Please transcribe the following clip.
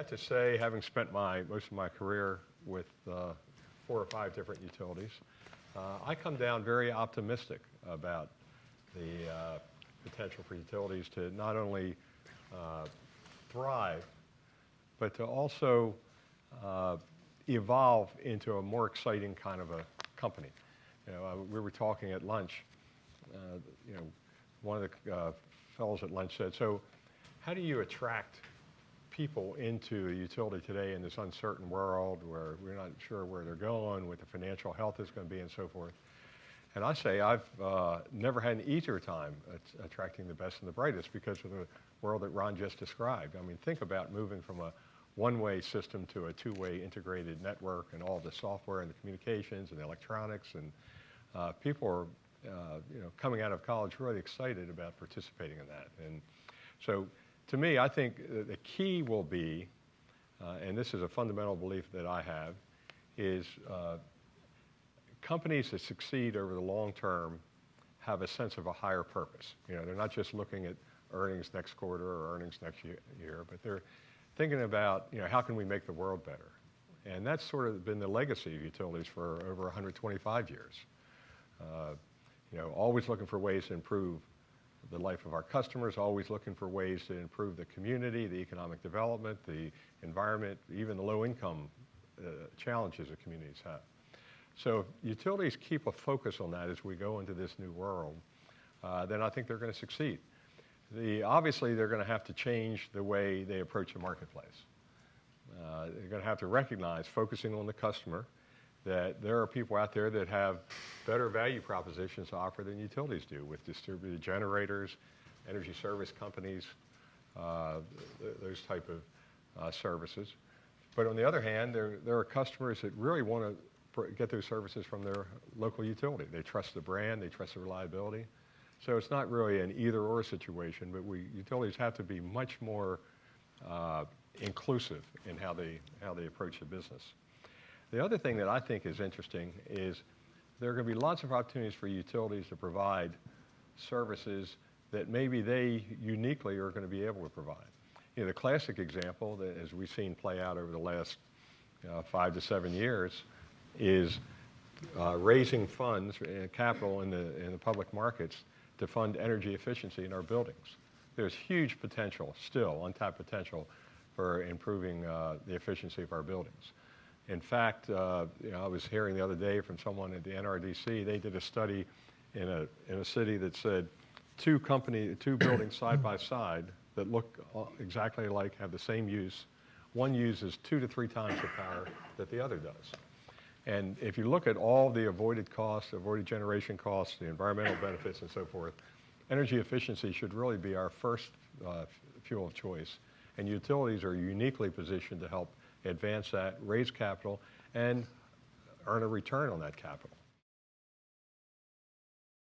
have to say, having spent most of my career with 4 or 5 different utilities, I come down very optimistic about the potential for utilities to not only thrive, but to also evolve into a more exciting kind of a company. We were talking at lunch. One of the fellows at lunch said, "So, how do you attract people into a utility today in this uncertain world where we're not sure where they're going, what the financial health is going to be, and so forth?" And I say I've never had an easier time attracting the best and the brightest because of the world that Ron just described. I mean, think about moving from a one-way system to a two-way integrated network and all the software and the communications and the electronics, and people are coming out of college really excited about participating in that. And so to me, I think the key will be, and this is a fundamental belief that I have, is companies that succeed over the long term have a sense of a higher purpose. They're not just looking at earnings next quarter or earnings next year, but they're thinking about, how can we make the world better? And that's sort of been the legacy of utilities for over 125 years. Always looking for ways to improve the life of our customers, always looking for ways to improve the community, the economic development, the environment, even the low-income challenges that communities have. So if utilities keep a focus on that as we go into this new world, then I think they're going to succeed. Obviously, they're going to have to change the way they approach the marketplace. They're going to have to recognize, focusing on the customer, that there are people out there that have better value propositions to offer than utilities do, with distributed generators, energy service companies, those type of services. But on the other hand, there are customers that really want to get those services from their local utility. They trust the brand, they trust the reliability. So it's not really an either-or situation, but utilities have to be much more inclusive in how they approach the business. The other thing that I think is interesting is there are going to be lots of opportunities for utilities to provide services that maybe they uniquely are going to be able to provide. The classic example, that as we've seen play out over the last 5 to 7 years, is raising funds and capital in the public markets to fund energy efficiency in our buildings. There's huge potential, still untapped potential, for improving the efficiency of our buildings. In fact, I was hearing the other day from someone at the NRDC. They did a study in a city that said two buildings side by side that look exactly alike, have the same use. One uses 2 to 3 times the power that the other does. And if you look at all the avoided costs, avoided generation costs, the environmental benefits, and so forth, energy efficiency should really be our first fuel of choice. And utilities are uniquely positioned to help advance that, raise capital, and earn a return on that capital.